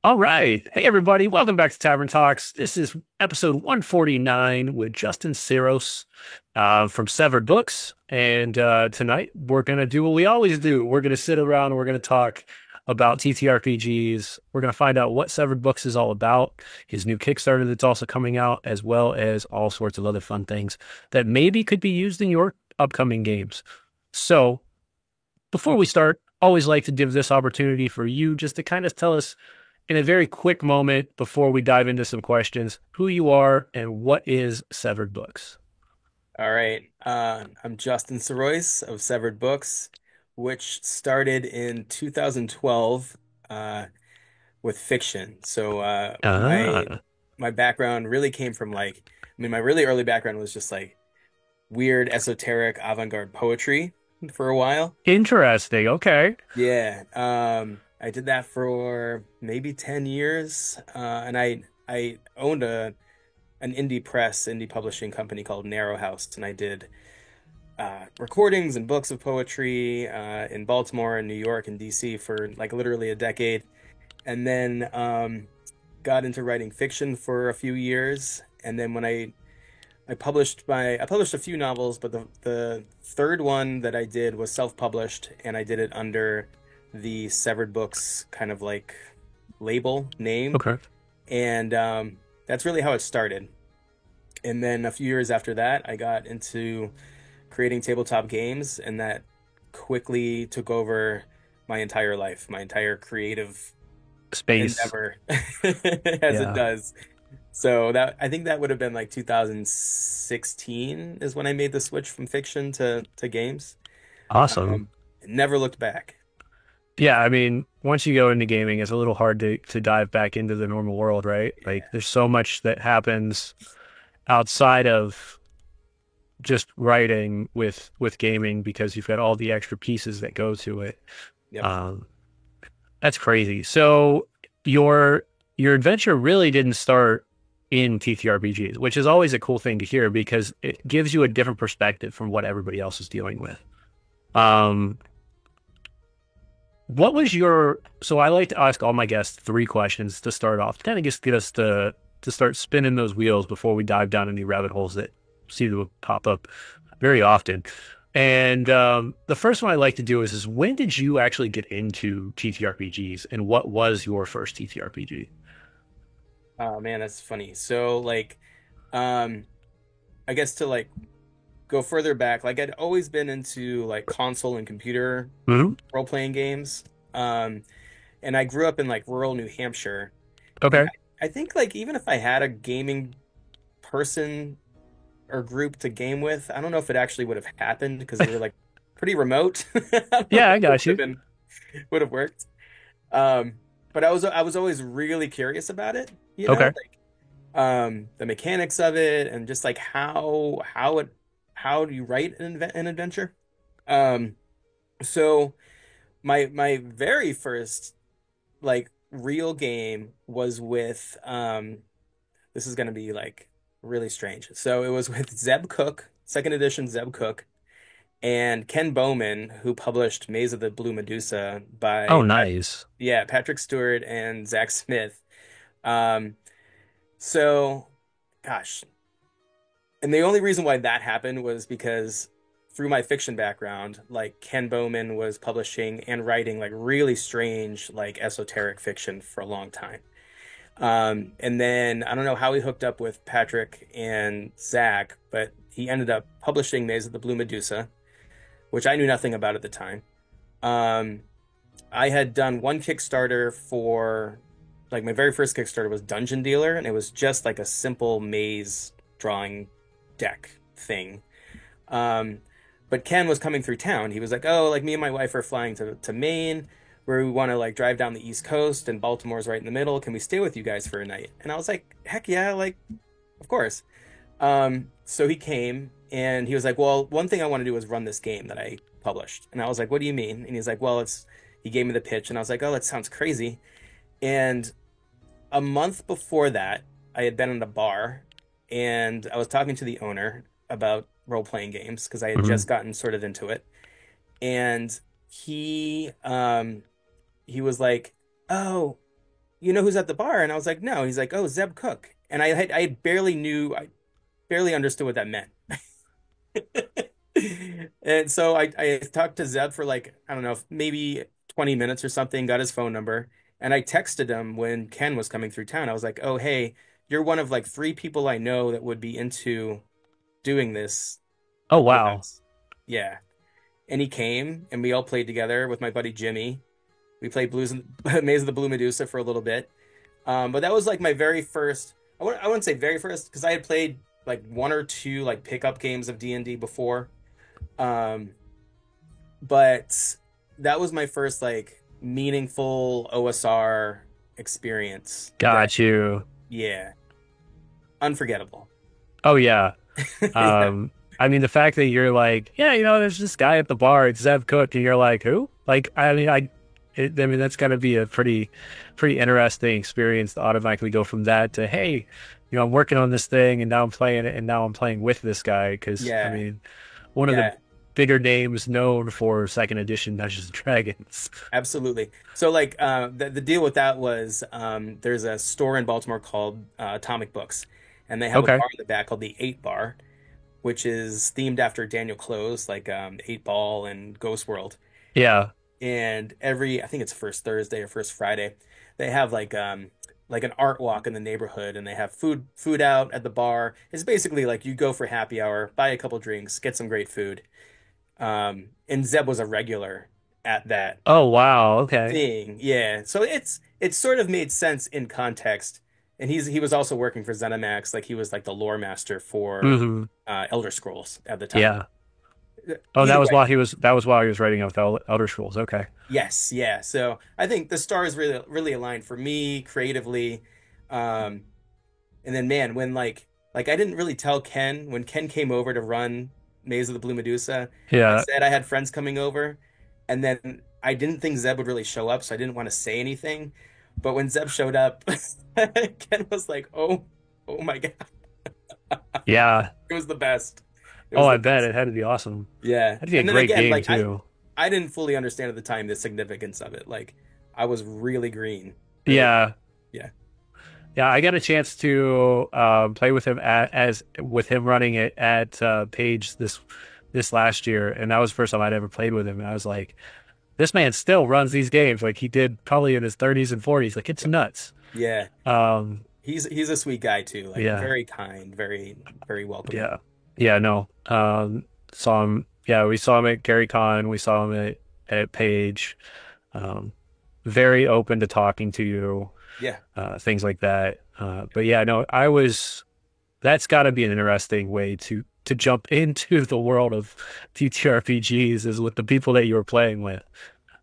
All right. Hey, everybody. Welcome back to Tavern Talks. This is episode 149 with Justin Ciros from Severed Books. And tonight we're going to do what we always do. We're going to sit around and we're going to talk about TTRPGs. We're going to find out what Severed Books is all about, his new Kickstarter that's also coming out, as well as all sorts of other fun things that maybe could be used in your upcoming games. So before we start, always like to give this opportunity for you just to kind of tell us in a very quick moment before we dive into some questions, who you are and what is Severed Books. All right. I'm Justin Sorois of Severed Books, which started in 2012 with fiction. So my Ah, my background really came from my really early background was just like weird, esoteric, avant-garde poetry for a while. interesting. Okay. Yeah. I did that for maybe 10 years. And I owned an indie publishing company called Narrow House, and I did recordings and books of poetry in Baltimore and New York and DC for like literally a decade, and then got into writing fiction for a few years. And then when I published a few novels, but the third one that I did was self-published, and I did it under the Severed Books kind of like label name, Okay. and that's really how it started. And then a few years after that, I got into creating tabletop games, and that quickly took over my entire life, my entire creative Space. endeavor, as it Yeah. does. So that I think that would have been like 2016 is when I made the switch from fiction to games. Awesome. Um, Never looked back. Yeah. I mean, once you go into gaming, it's a little hard to dive back into the normal world, right? Like, Yeah. there's so much that happens outside of just writing with gaming because you've got all the extra pieces that go to it. Yep. Um, That's crazy. So your your adventure really didn't start in TTRPGs, which is always a cool thing to hear because it gives you a different perspective from what everybody else is dealing with. Um, what was your so I like to ask all my guests three questions to start off, kind of just get us to start spinning those wheels before we dive down any rabbit holes that seem to pop up very often. And the first one I like to do is when did you actually get into TTRPGs and what was your first TTRPG? Oh man, that's funny. So um, I guess to like go further back, like I'd always been into like console and computer Hmm. role-playing games. Um, and I grew up in like rural New Hampshire. And Okay. I think like even if I had a gaming person or group to game with, I don't know if it actually would have happened because we were like pretty remote. I don't know Yeah, I if it got you. would have worked. Um, but I was always really curious about it, Okay. like the mechanics of it and just like how do you write an adventure? Um, so my very first like real game was with this is gonna be like really strange. So it was with Zeb Cook, second edition Zeb Cook, and Ken Bowman, who published Maze of the Blue Medusa Oh, by nice. Patrick Stewart and Zach Smith. Um, so gosh, and the only reason why that happened was because through my fiction background, like Ken Bowman was publishing and writing like really strange, like esoteric fiction for a long time. And then I don't know how he hooked up with Patrick and Zach, but he ended up publishing Maze of the Blue Medusa, which I knew nothing about at the time. Um, I had done one Kickstarter for like my very first Kickstarter was Dungeon Dealer, and it was just like a simple maze drawing deck thing. Um, but Ken was coming through town. He was like, "Oh, like me and my wife are flying to Maine, where we want to like drive down the East Coast, and Baltimore's right in the middle. Can we stay with you guys for a night?" And I was like, "Heck yeah, like of course." So he came and he was like, "Well, one thing I want to do is run this game that I published." And I was like, "What do you mean?" And he's like, "Well, it's." He gave me the pitch, and I was like, "Oh, that sounds crazy." And a month before that, I had been in a bar and I was talking to the owner about role playing games because I had Mhm. just gotten sort of into it. And he he was like, "Oh, you know who's at the bar? And I was like, no. He's like, oh, Zeb Cook. And I barely understood what that meant. And so I talked to Zeb for like, I don't know, maybe 20 minutes or something, got his phone number, and I texted him when Ken was coming through town. I was like, oh, hey, you're one of like three people I know that would be into doing this Oh with wow. us. Yeah. And he came and we all played together with my buddy Jimmy. We played Blues and Maze of the Blue Medusa for a little bit. But that was like my very first, I wouldn't say very first because I had played like one or two like pickup games of D&D before. Um, but that was my first like meaningful OSR experience that, Got you. yeah, unforgettable. Oh yeah. Yeah, I mean, the fact that you're like, yeah, there's this guy at the bar, it's Zev Cook, and you're like, who? Like, I mean, that's got to be a pretty interesting experience to automatically go from that to, hey, I'm working on this thing, and now I'm playing it, and now I'm playing with this guy, because I yeah, mean, one of the yeah, bigger names known for second edition Dungeons and Dragons. absolutely. So like the deal with that was there's a store in Baltimore called Atomic Books, and they have a Okay. bar in the back called the Eight Bar, which is themed after Daniel Close, like Eight Ball and Ghost World. Yeah. And I think it's first Thursday or first Friday, they have like an art walk in the neighborhood, and they have food out at the bar. It's basically like you go for happy hour, buy a couple drinks, get some great food. And Zeb was a regular at that Oh wow. Okay. thing. Yeah. So it's sort of made sense in context. And he was also working for ZeniMax, like he was like the lore master for Hmm. Elder Scrolls at the time. Yeah. Oh, Either way, that was while he was writing out the Elder Scrolls. Okay. yes, yeah. So I think the stars really aligned for me creatively. Um, and then man, when like I didn't really tell Ken when Ken came over to run Maze of the Blue Medusa. I Yeah. said I had friends coming over, and then I didn't think Zeb would really show up, so I didn't want to say anything. But when Zeb showed up, Ken was like, oh my God, Yeah. it was the best. It Oh, was I the bet best. it had to be awesome. Yeah. That'd be a And then great again, game like too. I didn't fully understand at the time the significance of it. Like I was really green. Really, Yeah. yeah. Yeah, I got a chance to play with him as with him running it at Page this last year, and that was the first time I'd ever played with him. And I was like, this man still runs these games like he did probably in his 30s and 40s. Like it's nuts. Yeah. Um, He's a sweet guy too. Like yeah, very kind, very welcoming. yeah, yeah. No, saw him. Yeah, we saw him at Gary Con. We saw him at Page. Um, very open to talking to you, Yeah. things like that. But yeah, no, I was. That's got to be an interesting way to jump into the world of TTRPGs is with the people that you were playing with.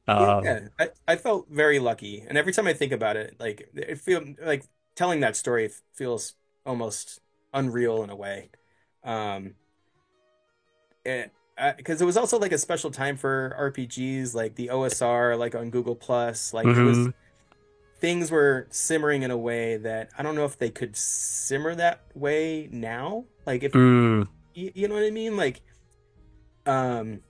Um, Yeah. I felt very lucky. And every time I think about it, like it feel like telling that story feels almost unreal in a way. Um and because it was also like a special time for RPGs, like the OSR, like on Google Plus. Like it was mhm. things were simmering in a way that I don't know if they could simmer that way now. Like if Mm, you know what I mean? Like um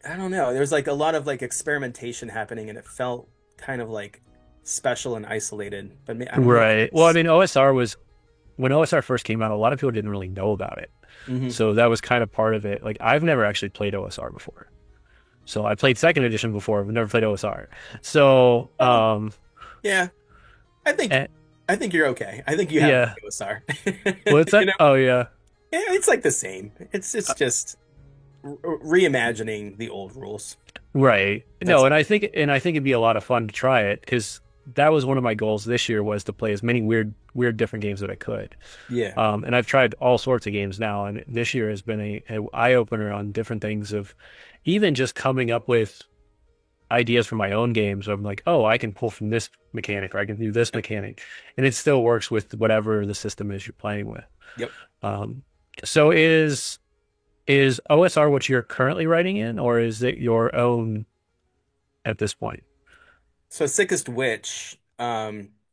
I don't know. There's like a lot of like experimentation happening, and it felt kind of like special and isolated. But I don't know if right. Well, I it's. mean, OSR was when OSR first came out, a lot of people didn't really know about it. Hmm. So that was kind of part of it. Like I've never actually played OSR before. So I played second edition before, but never played OSR. So Well, yeah. I think and, I think you're okay. I think you have yeah. OSR. What's You that? know, Oh yeah. yeah, it's like the same. It's just reimagining the old rules. Right. No, That's and I think it'd be a lot of fun to try it because that was one of my goals this year was to play as many weird different games that I could. yeah, And I've tried all sorts of games now, and this year has been a eye opener on different things of even just coming up with ideas for my own games. I'm like, oh, I can pull from this mechanic or I can do this yep, mechanic, and it still works with whatever the system is you're playing with. yep. Um, so is OSR what you're currently writing in, or is it your own at this point? So Sickest Witch.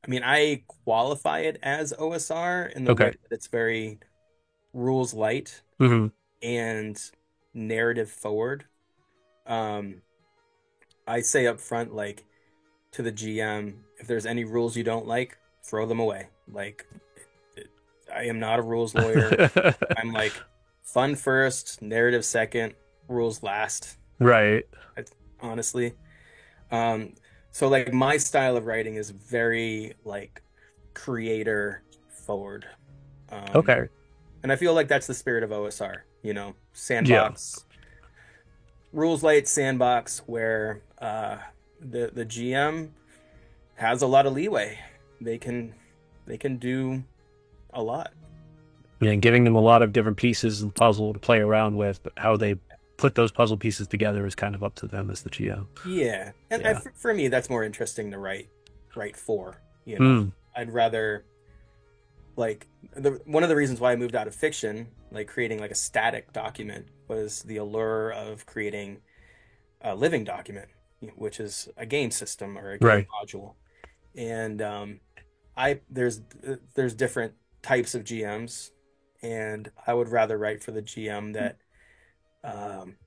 I mean, I qualify it as OSR in the way Okay. that it's very rules light Hmm. and narrative forward. Um, I say up front, like to the GM, if there's any rules you don't like, throw them away. Like, I am not a rules lawyer. I'm like fun first, narrative second, rules last. Right. I- Honestly. Um, so like my style of writing is very like creator forward. Um, Okay. and I feel like that's the spirit of OSR, Yeah. sandbox, rules light sandbox where the GM has a lot of leeway. They can they can do a lot. Yeah, and giving them a lot of different pieces and puzzle to play around with, but how they put those puzzle pieces together is kind of up to them as the GM. Yeah. And Yeah. for me that's more interesting to write for, Mm. I'd rather like one of the reasons why I moved out of fiction, like creating like a static document, was the allure of creating a living document, which is a game system or a game Right. module. And I there's different types of GMs, and I would rather write for the GM that um,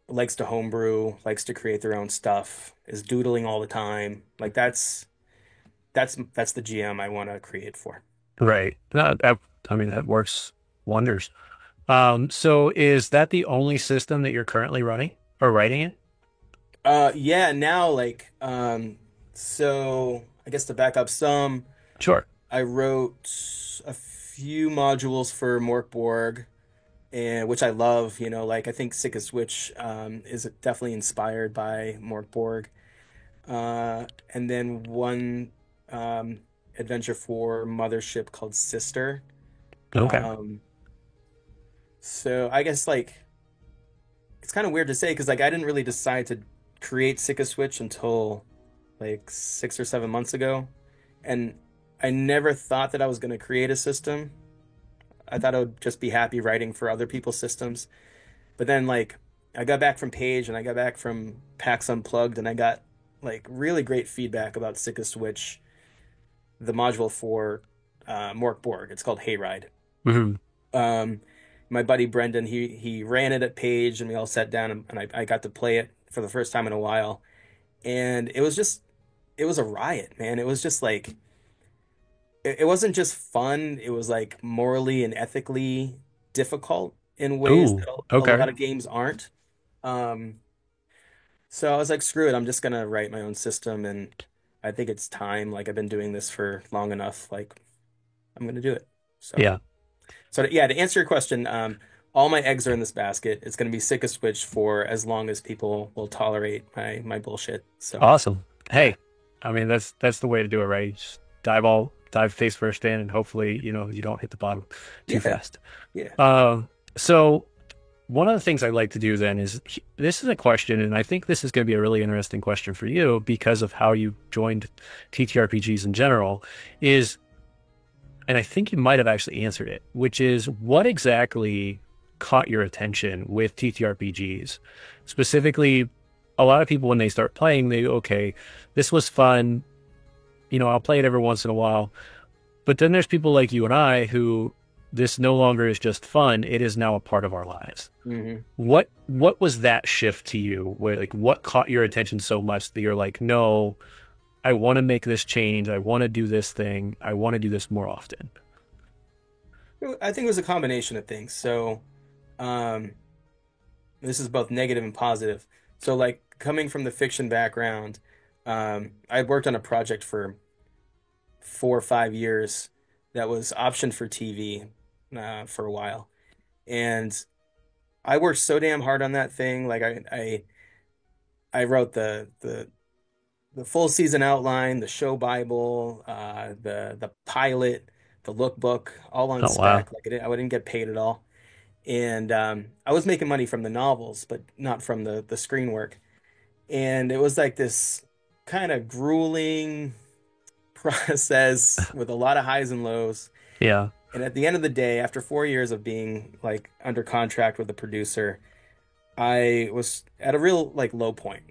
likes to homebrew, likes to create their own stuff, is doodling all the time. Like that's the GM I want to create for. Right. I mean, that works wonders. So is that the only system that you're currently running or writing in? Yeah, now like so I guess to back up some, Sure. I wrote a few modules for Morkborg, and which I love, like I think Sick of Switch is definitely inspired by Morkborg. And then one um adventure for Mothership called Sister. Okay. Um so I guess like it's kind of weird to say because like I didn't really decide to create Sick of Switch until like 6 or 7 months ago, and I never thought that I was going to create a system. I thought I would just be happy writing for other people's systems. But then like I got back from Page and I got back from PAX Unplugged and I got like really great feedback about Sick of Switch, the module for Mork Borg. It's called Hayride. Hmm. Um, my buddy Brendan, he ran it at Page, and we all sat down and I got to play it for the first time in a while, and it was a riot, man. It was just like it wasn't just fun. It was like morally and ethically difficult in ways Ooh, that a okay. lot of games aren't. Um, so I was like, screw it, I'm just gonna write my own system, and I think it's time. Like I've been doing this for long enough. Like I'm gonna do it. So. Yeah. Yeah, to answer your question, all my eggs are in this basket. It's going to be Sick of Switch for as long as people will tolerate my bullshit. So Awesome. yeah, Hey, I mean, that's the way to do it, right? Just dive face first in, and hopefully, you don't hit the bottom too yeah, fast. yeah. So one of the things I like to do then is this is a question, and I think this is going to be a really interesting question for you because of how you joined TTRPGs in general, is, and I think you might have actually answered it, which is what exactly caught your attention with TTRPGs? Specifically, a lot of people when they start playing, they okay, this was fun. I'll play it every once in a while. But then there's people like you and I who this no longer is just fun; it is now a part of our lives. hmm What was that shift to you? Where like what caught your attention so much that you're like, no, I want to make this change. I want to do this thing. I want to do this more often. I think it was a combination of things. So, um, this is both negative and positive. So, like coming from the fiction background, I worked on a project for 4 or 5 years that was optioned for TV for a while, and I worked so damn hard on that thing. Like I wrote the full season outline, the show Bible, the pilot, the lookbook, all on Oh wow. spec. Like I didn't get paid at all, and I was making money from the novels, but not from the screen work. And it was like this kind of grueling process with a lot of highs and lows. Yeah. And at the end of the day, after 4 years of being like under contract with the producer, I was at a real like low point.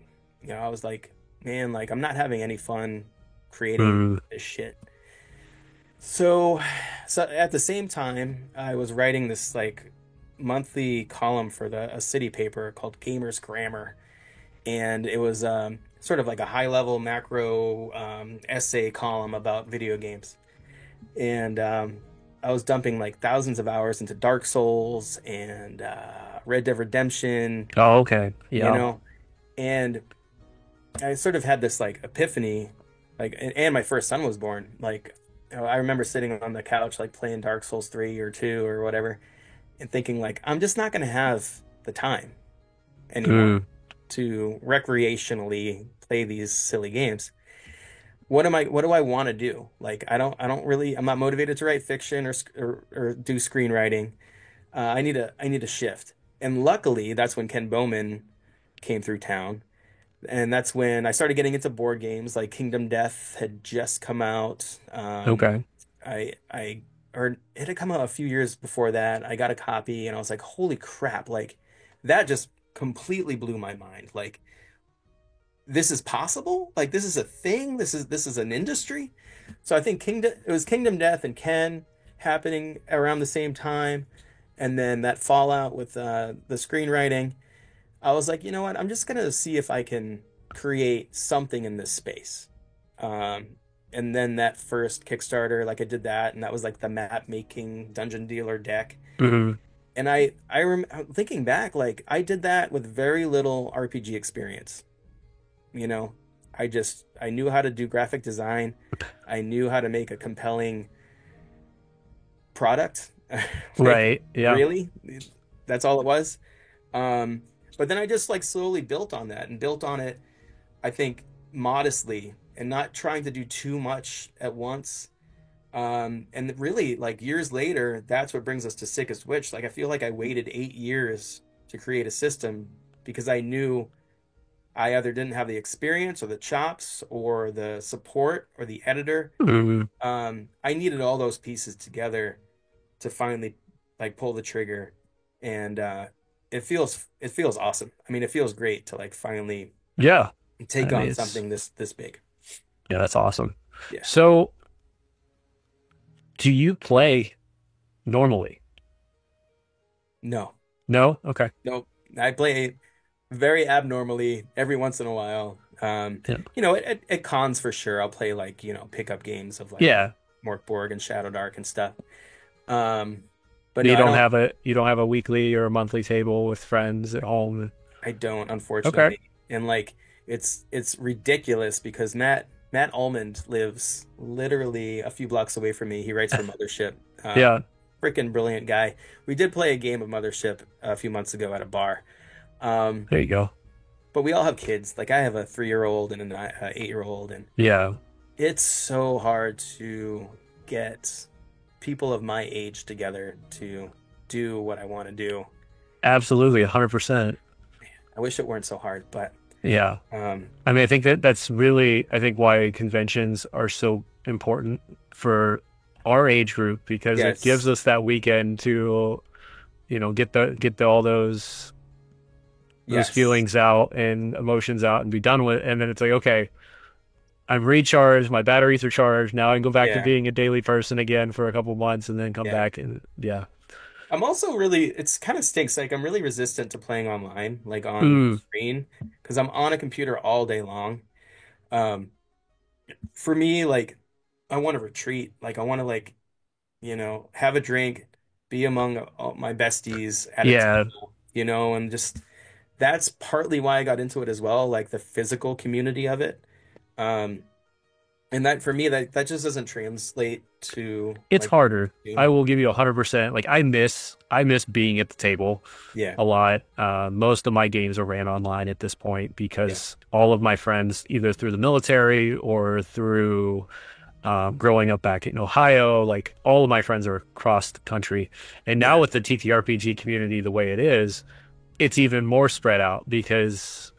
I was like, man, like I'm not having any fun creating Mm, this shit. So, so at the same time, I was writing this like monthly column for a city paper called Gamers Grammar, and it was sort of like a high level macro essay column about video games. And I was dumping like thousands of hours into Dark Souls and Red Dead Redemption, Oh, okay. you Yeah. know, and I sort of had this like epiphany, like, and my first son was born. Like, I remember sitting on the couch, like playing Dark Souls 3 or 2 or whatever, and thinking, like, I'm just not going to have the time anymore Mm, to recreationally play these silly games. What do I want to do? Like, I don't really, I'm not motivated to write fiction or do screenwriting. I need a shift. And luckily, that's when Ken Bowman came through town. And that's when I started getting into board games. Like Kingdom Death had just come out. okay. I or it had come out a few years before that. I got a copy and I was like, holy crap, like that just completely blew my mind. Like this is possible? Like this is a thing? This is an industry? So I think Kingdom it was Kingdom Death and Ken happening around the same time. And then that fallout with the screenwriting. I was like, you know what? I'm just gonna see if I can create something in this space. Um, and then that first Kickstarter, like I did that, and that was like the map making dungeon dealer deck. Hmm. And thinking back, like I did that with very little RPG experience. You know, I knew how to do graphic design. I knew how to make a compelling product. Like Right. Yeah. really, that's all it was. Um, but then I just like slowly built on that and built on it, I think, modestly and not trying to do too much at once. And really, like years later, that's what brings us to Sickest Witch. Like I feel like I waited 8 years to create a system because I knew I either didn't have the experience or the chops or the support or the editor. Mm, I needed all those pieces together to finally like pull the trigger, and it feels awesome. I mean, it feels great to like finally yeah. take I mean, on it's something this big. yeah, that's awesome. Yeah. So, do you play normally? No, No? Okay. no, I play very abnormally every once in a while. Yeah. You know, at cons for sure, I'll play like, you know, pickup games of like Yeah. Mork Borg and Shadow Dark and stuff. Um, but But no, you don't have a weekly or a monthly table with friends at home. I don't, Okay. unfortunately. And like it's ridiculous because Matt Almond lives literally a few blocks away from me. He writes for Mothership. Yeah. Freaking brilliant guy. We did play a game of Mothership a few months ago at a bar. Um, There you go. but we all have kids. Like I have a 3-year old and an 8-year old, and Yeah. it's so hard to get people of my age together to do what I want to do. Absolutely. 100%. I wish it weren't so hard, but Yeah. um, I mean, I think that's really, I think why conventions are so important for our age group because it gives yes, us that weekend to, all those yes, feelings out and emotions out and be done with. And then it's like, okay, I'm recharged. My batteries are charged. Now I can go back to yeah, being a daily person again for a couple months and then come yeah. back and yeah. I'm also really, it's kind of stinks. Like I'm really resistant to playing online, like on Mm, screen, because I'm on a computer all day long. Um, for me, like I want to retreat. Like I want to like, you know, have a drink, be among all my besties at a yeah, table, you know, and just that's partly why I got into it as well, like the physical community of it. Um, and that for me, that just doesn't translate to it's like, harder. you. I will give you 100%. Like I miss being at the table Yeah, a lot. Most of my games are ran online at this point yeah, because all of my friends, either through the military or through growing up back in Ohio, like all of my friends are across the country. And now yeah, with the TTRPG community the way it is, it's even more spread out because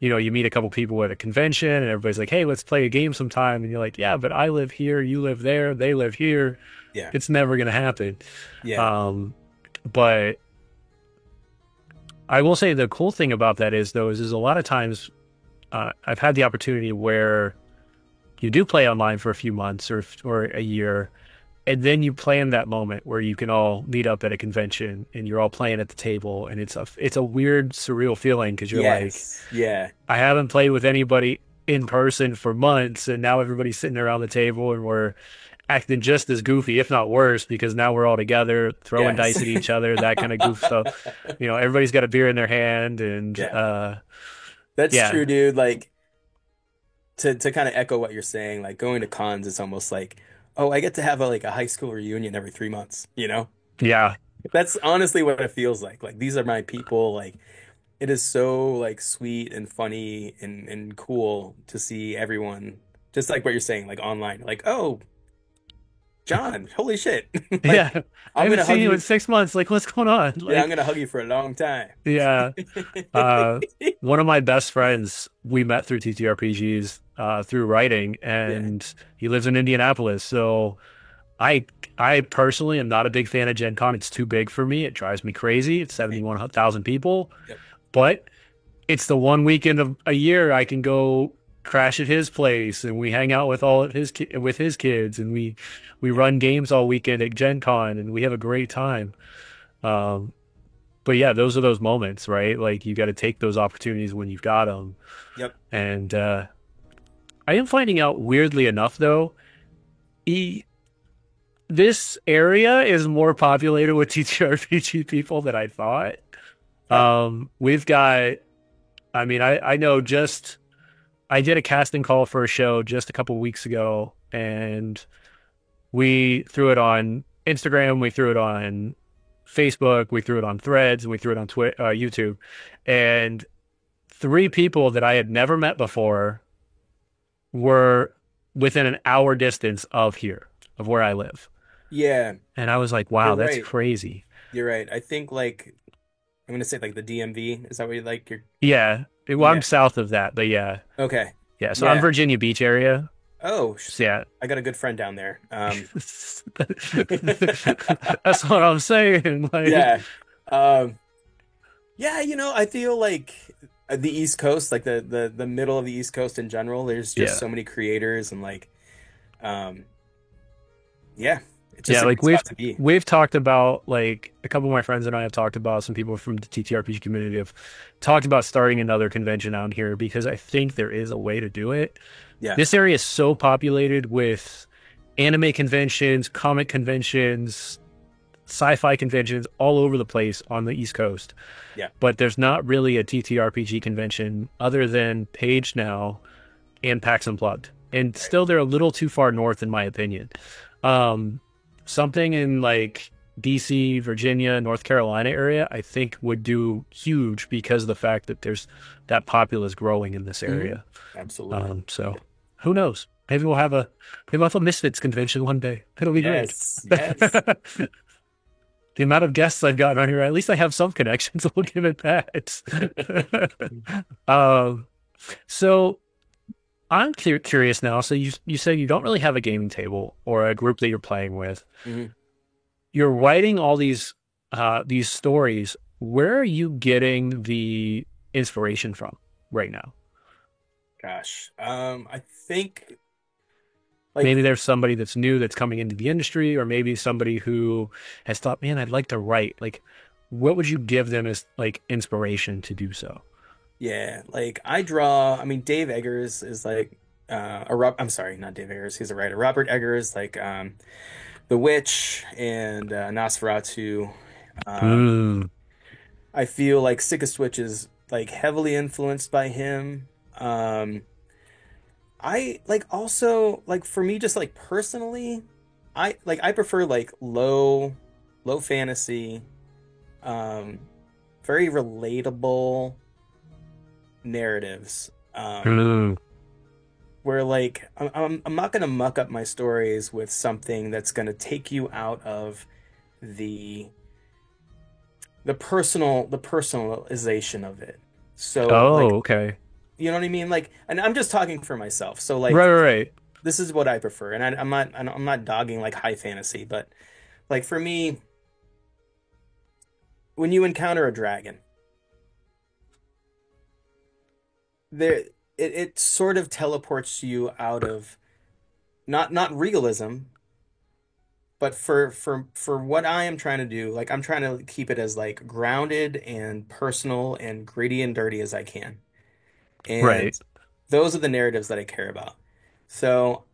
you meet a couple people at a convention and everybody's like, hey, let's play a game sometime. And you're like, yeah, but I live here, you live there, they live here. yeah, It's never going to happen. yeah, Um, but I will say the cool thing about that is a lot of times I've had the opportunity where you do play online for a few months or a year, and then you plan that moment where you can all meet up at a convention and you're all playing at the table, and it's a weird, surreal feeling because you're like, Yes. Yeah. I haven't played with anybody in person for months, and now everybody's sitting around the table and we're acting just as goofy, if not worse, because now we're all together throwing Yes. dice at each other, that kind of goof stuff. Everybody's got a beer in their hand, and Yeah. That's yeah, true, dude. Like to kind of echo what you're saying, like going to cons is almost like, oh, I get to have a high school reunion every 3 months, you know? yeah, That's honestly what it feels like. Like these are my people. Like it is so like sweet and funny and cool to see everyone just like what you're saying, like online. Like, oh, John, holy shit. Like yeah. I I'm haven't gonna seen hug you in you. 6 months. Like, what's going on? Yeah, I'm Like, gonna hug you for a long time. yeah. Uh, One of my best friends, we met through TTRPGs, through writing, Yeah. and he lives in Indianapolis. So I, I personally am not a big fan of Gen Con. It's too big for me. It drives me crazy. It's Same. 71,000 people, Yep. but it's the one weekend of a year I can go crash at his place, and we hang out with all of with his kids, and we Yeah. run games all weekend at Gen Con, and we have a great time. Um, but yeah, those are those moments, right? Like you got to take those opportunities when you've got them. Yep. And I am finding out, weirdly enough, though, e this area is more populated with TTRPG people than I thought. Huh. We've got, I mean, I know just I did a casting call for a show just a couple weeks ago, and we threw it on Instagram, we threw it on Facebook, we threw it on Threads, and we threw it on YouTube. And three people that I had never met before were within an hour distance of here, of where I live. Yeah, And I was like, you're wow, that's right. crazy. You're right. I think like I'm gonna say like the DMV. Is that what you like? You're Yeah. Well, I'm yeah. south of that, but yeah. Okay. Yeah. So I'm Yeah. Virginia Beach area. Oh, So yeah. I got a good friend down there. That's what I'm saying. Like, Yeah. Um, yeah, I feel like the East Coast, like the middle of the East Coast in general, there's just yeah. so many creators and like um yeah, it's just Yeah, a like good spot to be. we've talked about, like, a couple of my friends and I have talked about, some people from the TTRPG community have talked about starting another convention out here because I think there is a way to do it. Yeah. This area is so populated with anime conventions, comic conventions, sci-fi conventions all over the place on the East Coast. Yeah. But there's not really a TTRPG convention other than Page Now and PAX Unplugged. And Right. still they're a little too far north in my opinion. Um, Something in like DC, Virginia, North Carolina area, I think would do huge because of the fact that there's that populace growing in this Hmm. area. Absolutely. So who knows? Maybe we'll have a Misfits convention one day. It'll be great. Yes. Yes. The amount of guests I've gotten on here, at least I have some connections. We'll give it that. um, so I'm curious now. So you say you don't really have a gaming table or a group that you're playing with. Hmm. You're writing all these stories. Where are you getting the inspiration from right now? Gosh. I think like Maybe there's somebody that's new that's coming into the industry, or maybe somebody who has thought, man, I'd like to write. Like, what would you give them as like inspiration to do so? yeah, like I draw. I mean, Dave Eggers is like a Rob. I'm sorry, not Dave Eggers. He's a writer. Robert Eggers, like The Witch and Nosferatu. Um, Mm. I feel like Sickest Witch is like heavily influenced by him. Um, I like also like for me, just like personally, I prefer like low fantasy, um, very relatable narratives. Mm. Where like I'm not gonna muck up my stories with something that's gonna take you out of the the personalization of it. So like Oh, okay. you know what I mean? Like, and I'm just talking for myself. So like Right. this is what I prefer, and I'm not dogging like high fantasy, but like for me, when you encounter a dragon, there it sort of teleports you out of not realism, but for what I am trying to do, like I'm trying to keep it as like grounded and personal and gritty and dirty as I can. And Right. those are the narratives that I care about. So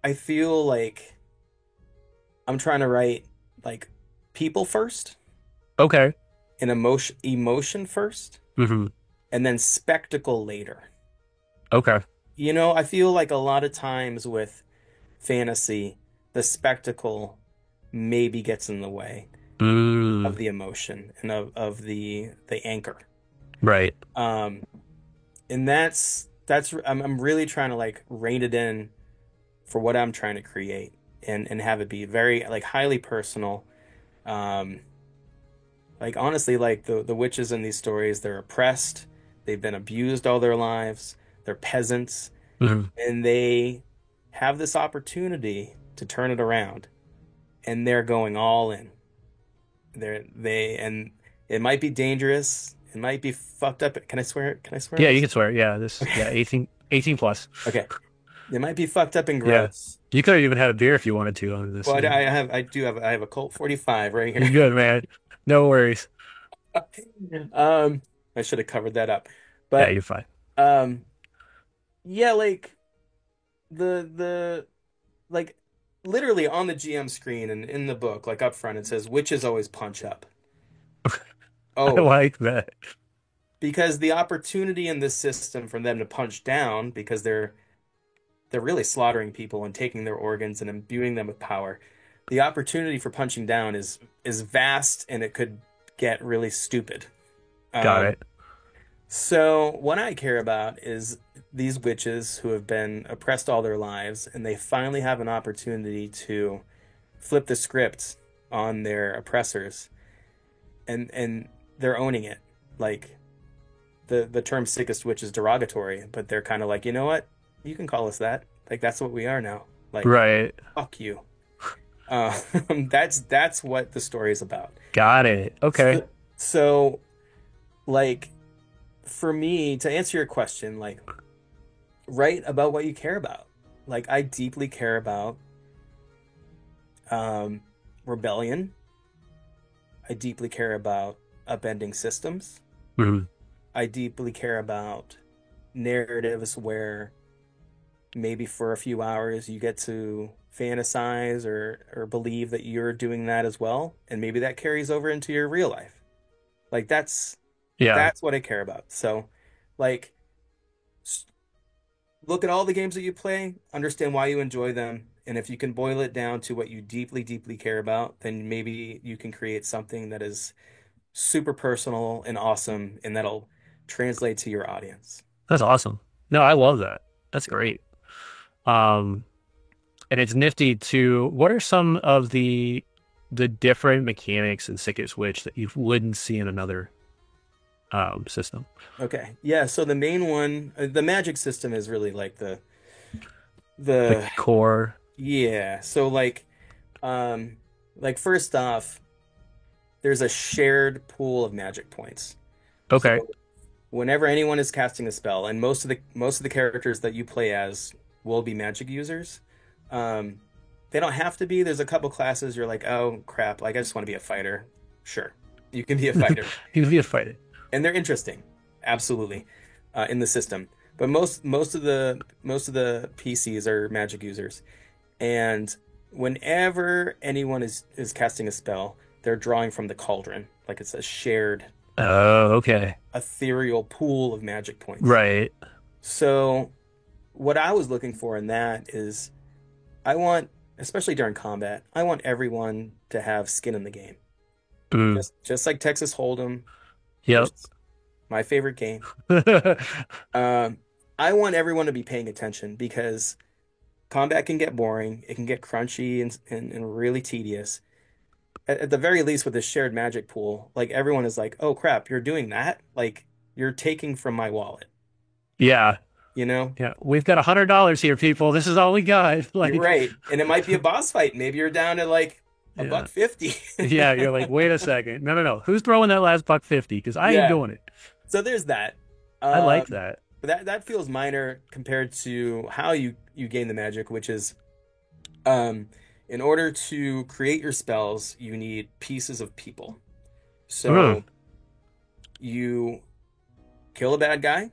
I feel like I'm trying to write like people first Okay. and emotion first Hmm. and then spectacle later. Okay. You know, I feel like a lot of times with fantasy, the spectacle maybe gets in the way of Mm, the emotion and of the anchor. right. Um, and that's I'm really trying to like rein it in for what I'm trying to create and have it be very like highly personal. Um, like honestly, like the witches in these stories, they're oppressed, they've been abused all their lives, they're peasants, Hmm. and they have this opportunity to turn it around, and they're going all in. And it might be dangerous, it might be fucked up. Can I swear? Can I swear on Yeah, you this? can swear. Yeah, this. Yeah, Okay. 18 plus. Okay. It might be fucked up and Yeah. gross. You could have even had a beer if you wanted to on this. But I have a Colt 45 right You're here. good, man. No worries. Um, I should have covered that up. Yeah, But you're fine. um, yeah, like the like literally on the GM screen and in the book, like up front, it says witches always punch up. I Oh, like that. because the opportunity in this system for them to punch down because they're really slaughtering people and taking their organs and imbuing them with power. The opportunity for punching down is vast and it could get really stupid. Got Um, it. so what I care about is these witches who have been oppressed all their lives and they finally have an opportunity to flip the script on their oppressors and they're owning it. Like the term sickest witch is derogatory, but they're kind of like, you know what? You can call us that. Like that's what we are now. Like Right. fuck you. Uh, that's what the story is about. Got it. Okay. So, like for me to answer your question, like write about what you care about. Like I deeply care about um, rebellion. I deeply care about upending systems. Mhm. I deeply care about narratives where maybe for a few hours you get to fantasize or believe that you're doing that as well, and maybe that carries over into your real life. Like Yeah. that's what I care about. So, like look at all the games that you play, understand why you enjoy them, and if you can boil it down to what you deeply, deeply care about, then maybe you can create something that is super personal and awesome, and that'll translate to your audience. That's awesome. No, I love that. That's great. Um, and it's nifty too. What are some of the different mechanics in Sicket Switch that you wouldn't see in another system? Okay. Yeah, so the main one, the magic system is really like The the core. yeah. So like first off, there's a shared pool of magic points. So Okay. whenever anyone is casting a spell, and most of the characters that you play as will be magic users. Um, they don't have to be. There's a couple classes you're like, oh crap, like I just want to be a fighter. Sure, you can be a fighter, You can be a fighter. and they're interesting, absolutely, in the system. But most of the PCs are magic users, and whenever anyone is casting a spell, they're drawing from the cauldron, like it's a shared Oh, okay. ethereal pool of magic points. Right. So what I was looking for in that is I want, especially during combat, I want everyone to have skin in the game. Mm. Just like Texas Hold'em, which Yep. is my favorite game. Um, I want everyone to be paying attention because combat can get boring, it can get crunchy and really tedious. At the very least, with this shared magic pool, like everyone is like, "Oh crap, you're doing that? Like you're taking from my wallet." Yeah. You know? Yeah. We've got $100 here, people. This is all we got. You're Like, right. And it might be a boss fight. Maybe you're down to like a yeah. buck 50. Yeah. You're like, wait a second. No, no, no. Who's throwing that last buck 50? Because I ain't Yeah. doing it. So there's that. I like Um, that. but that feels minor compared to how you gain the magic, which is um In order to create your spells, you need pieces of people. Mm, So you kill a bad guy.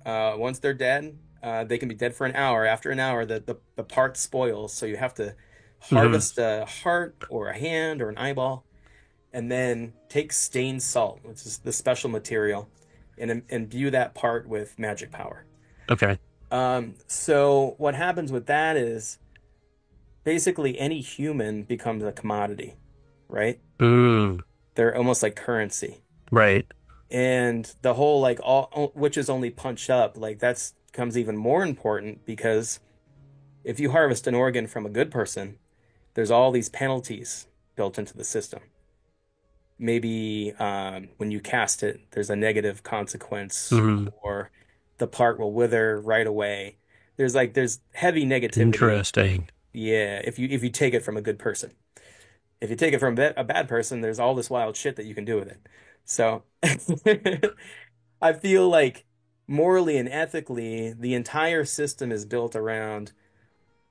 Once they're dead, they can be dead for an hour. After an hour, the part spoils, so you have to mhm. harvest a heart or a hand or an eyeball, and then take stained salt, which is the special material, and imbue that part with magic power. Okay. So what happens with that is basically any human becomes a commodity, right? Mm, They're almost like currency. right. And the whole like all witches only punch up, like that's becomes even more important because if you harvest an organ from a good person, there's all these penalties built into the system. Maybe when you cast it, there's a negative consequence, Mhm. or the part will wither right away. There's heavy negativity. Interesting. Yeah, if you take it from a good person. If you take it from a bad person, there's all this wild shit that you can do with it. So I feel like morally and ethically, the entire system is built around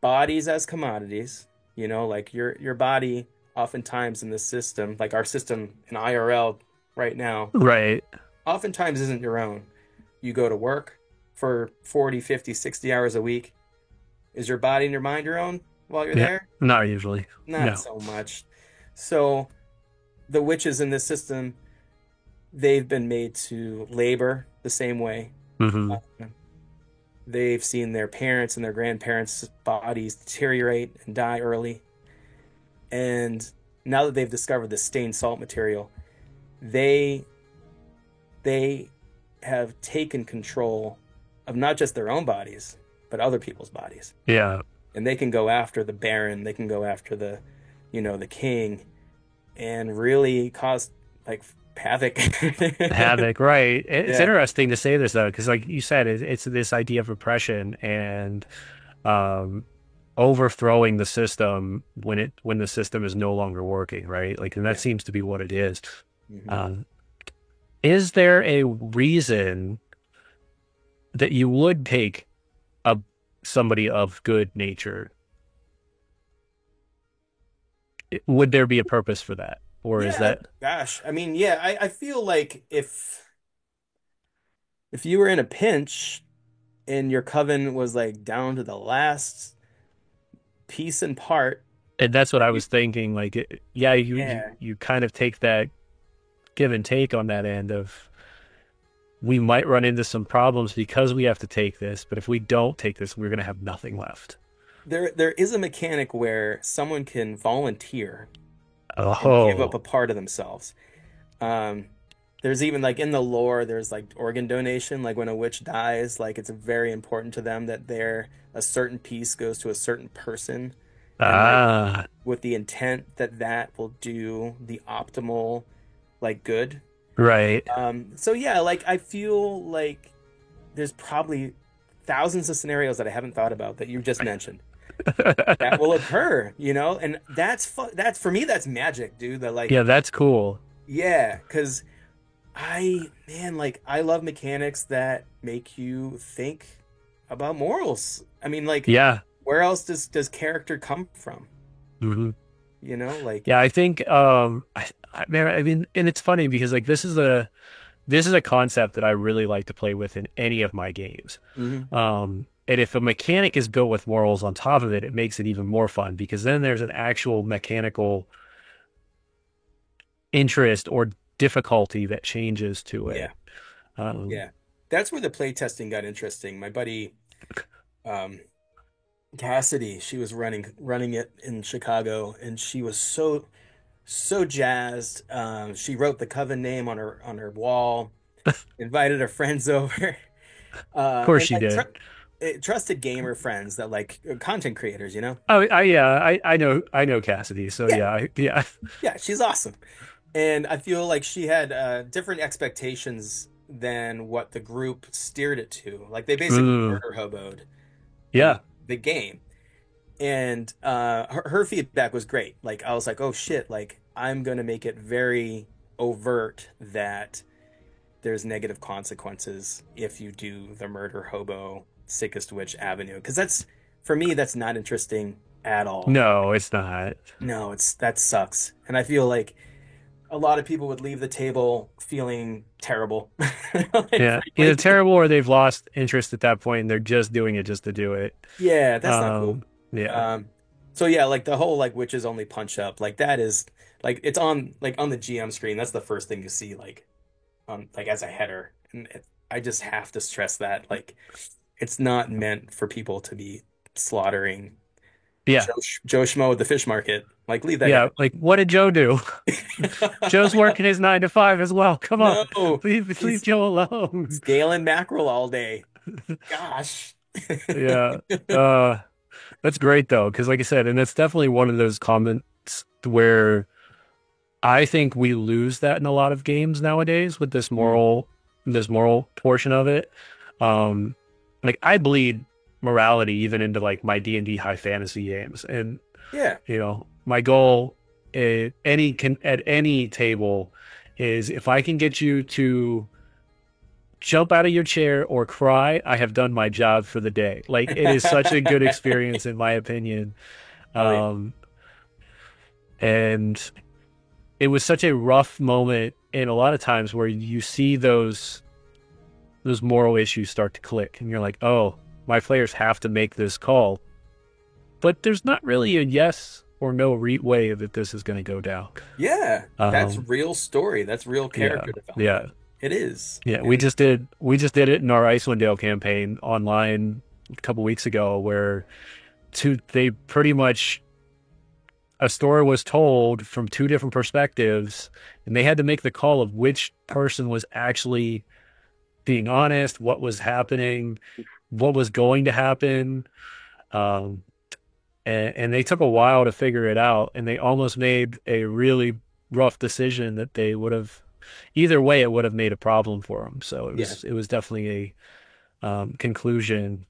bodies as commodities. Like your body oftentimes in this system, like our system in IRL right now, Right. oftentimes isn't your own. You go to work for 40, 50, 60 hours a week. Is your body and your mind your own while you're Yeah. there? Not usually. Not No. so much. So the witches in this system, they've been made to labor the same way. Hmm. Uh, They've seen their parents and their grandparents' bodies deteriorate and die early. And now that they've discovered the stained salt material, they they have taken control of not just their own bodies, but other people's bodies. Yeah. And they can go after the baron, they can go after the king, and really cause like havoc. Havoc. Right. It's Yeah. interesting to say this though, because like you said, it's this idea of oppression and um, overthrowing the system when the system is no longer working. Right. Like, and that Yeah. seems to be what it is. Hmm. Um, is there a reason that you would take a somebody of good nature? Would there be a purpose for that, or is Yeah, that gosh. I mean, yeah, I feel like if you were in a pinch and your coven was like down to the last piece and part, and that's what that I you was thinking. Like, yeah, yeah, you kind of take that give and take on that end of we might run into some problems because we have to take this, but if we don't take this, we're going to have nothing left. there is a mechanic where someone can volunteer and give up Oh, a part of themselves. Um, there's even like in the lore, there's like organ donation, like when a witch dies, like it's very important to them that a certain piece goes to a certain person, and like ah, with the intent that that will do the optimal like good. right. So yeah, like I feel like there's probably thousands of scenarios that I haven't thought about that you just mentioned that will occur, and that's for me, that's magic, dude. That like, Yeah, that's cool. yeah, because man, like I love mechanics that make you think about morals. I mean, like, Yeah. where else does character come from? Mhm. Like, Yeah, I think man, I mean, and it's funny because like this is a concept that I really like to play with in any of my games. mhm. And if a mechanic is built with morals on top of it, it makes it even more fun because then there's an actual mechanical interest or difficulty that changes to Yeah, it. Um, yeah. That's where the playtesting got interesting. My buddy, um, Cassidy, she was running it in Chicago, and she was so jazzed. She wrote the coven name on her wall, invited her friends over, of course and she like did. trusted gamer friends that like content creators. Oh, yeah, I know Cassidy. So Yeah, yeah, yeah. yeah, she's awesome, and I feel like she had different expectations than what the group steered it to. Like they basically Mm, murder hoboed the yeah. the game. And her feedback was great. Like I was like, oh shit, like I'm gonna make it very overt that there's negative consequences if you do the murder hobo sickest witch avenue. Because that's for me, that's not interesting at all. No, it's not. No, it's that sucks. And I feel like a lot of people would leave the table feeling terrible. Like, Yeah, either frankly. terrible or they've lost interest at that point and they're just doing it just to do it. Yeah, that's not cool. Um, yeah, Um, so yeah, like the whole like witches only punch up, like that is like it's on like on the GM screen. That's the first thing you see, like on like as a header, and I just have to stress that like it's not meant for people to be slaughtering yeah, Joe Schmo at the fish market. Like leave that yeah. Like, what did Joe do? Joe's guy. working his 9 to 5 as well. Come on, No, leave he's Joe alone. scaling mackerel all day. Gosh. Yeah, that's great though, because like I said, and it's definitely one of those comments where I think we lose that in a lot of games nowadays with Mm, this moral portion of it. Um, like I bleed morality even into like my D&D high fantasy games, and yeah. my goal at any table is if I can get you to jump out of your chair or cry, I have done my job for the day. Like it is such a good experience in my opinion. Oh yeah. Um, and it was such a rough moment and a lot of times where you see those moral issues start to click and you're like, oh, my players have to make this call. But there's not really a yes or no way that this is going to go down. Yeah. That's Um, real story. That's real yeah, character development. yeah, It is. yeah. We And just did it in our Icewind Dale campaign online a couple weeks ago, where they pretty much a story was told from two different perspectives, and they had to make the call of which person was actually being honest, what was happening, what was going to happen. Um, and they took a while to figure it out, and they almost made a really rough decision that they would have either way it would have made a problem for them. So yeah. it was definitely a conclusion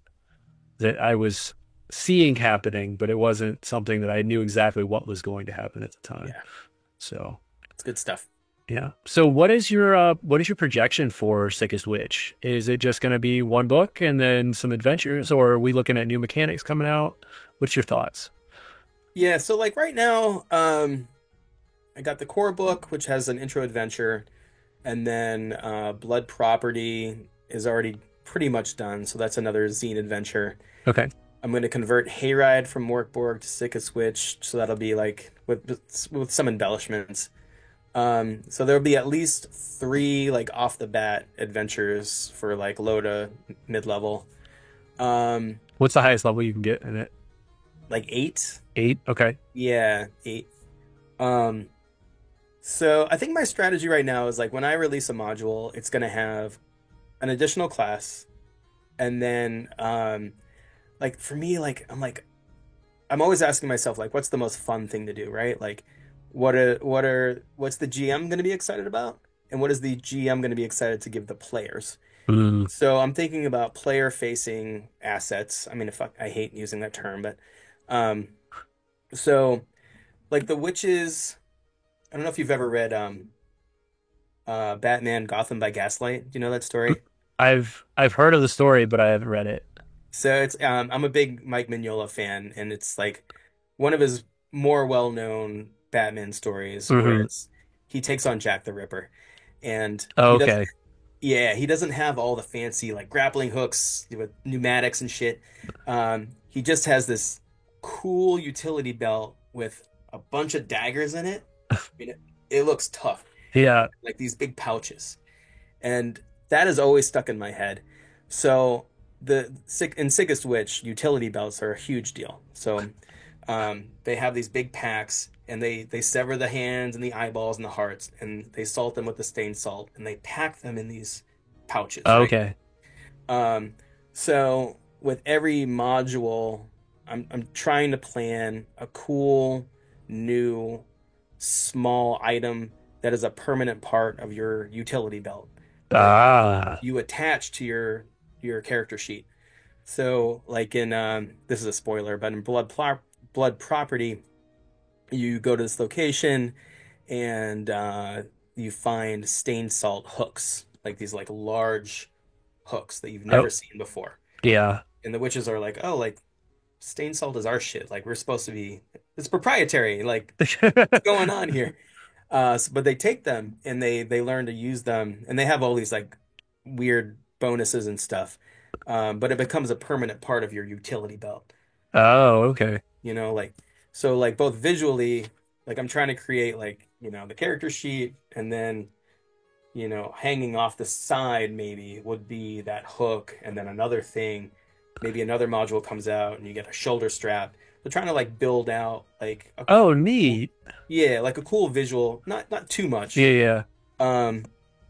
that I was seeing happening, but it wasn't something that I knew exactly what was going to happen at the time. Yeah. So It's good stuff. yeah. So what is your projection for Sickest Witch? Is it just going to be one book and then some adventures, or are we looking at new mechanics coming out? What's your thoughts? Yeah, so like right now, I got the core book, which has an intro adventure, and then Blood Property is already pretty much done, so that's another zine adventure. Okay. I'm going to convert Hayride from Morkborg to Sickest Witch, so that'll be like with some embellishments. So there'll be at least three like off the bat adventures for like low to mid level. Um, What's the highest level you can get in it? like eight. 8? Okay. Yeah, eight. Um, so I think my strategy right now is like when I release a module, it's gonna have an additional class, and then like for me, I'm always asking myself like, what's the most fun thing to do, right? Like, what's the GM gonna be excited about, and what is the GM gonna be excited to give the players? Mm. So I'm thinking about player facing assets. I mean, if I hate using that term, but um, so like the witches. I don't know if you've ever read Batman Gotham by Gaslight. Do you know that story? I've heard of the story, but I haven't read it. So it's I'm a big Mike Mignola fan, and it's like one of his more well-known Batman stories where Hmm. he takes on Jack the Ripper, and Oh, okay. he doesn't have all the fancy like grappling hooks with pneumatics and shit. He just has this cool utility belt with a bunch of daggers in it. I mean, it looks tough, Yeah. like these big pouches. And that has always stuck in my head. So in Sickest Witch, utility belts are a huge deal. So they have these big packs, and they sever the hands and the eyeballs and the hearts, and they salt them with the stained salt, and they pack them in these pouches, right? Okay. Um, so with every module, I'm trying to plan a cool new small item that is a permanent part of your utility belt that Ah. you attach to your character sheet. So, like in this is a spoiler, but in Blood Property, you go to this location and you find stained salt hooks, like these like large hooks that you've Oh, never seen before. yeah. And the witches are like, oh, like stain salt is our shit. Like we're supposed to be, it's proprietary. Like what's going on here? But they take them and they learn to use them, and they have all these like weird bonuses and stuff. But it becomes a permanent part of your utility belt. Oh, okay. You know, like so like both visually, like I'm trying to create like, the character sheet, and then, hanging off the side maybe would be that hook, and then another thing, maybe another module comes out and you get a shoulder strap. They're trying to like build out like a Oh, cool, neat. yeah, like a cool visual, not too Yeah, much. yeah, Um,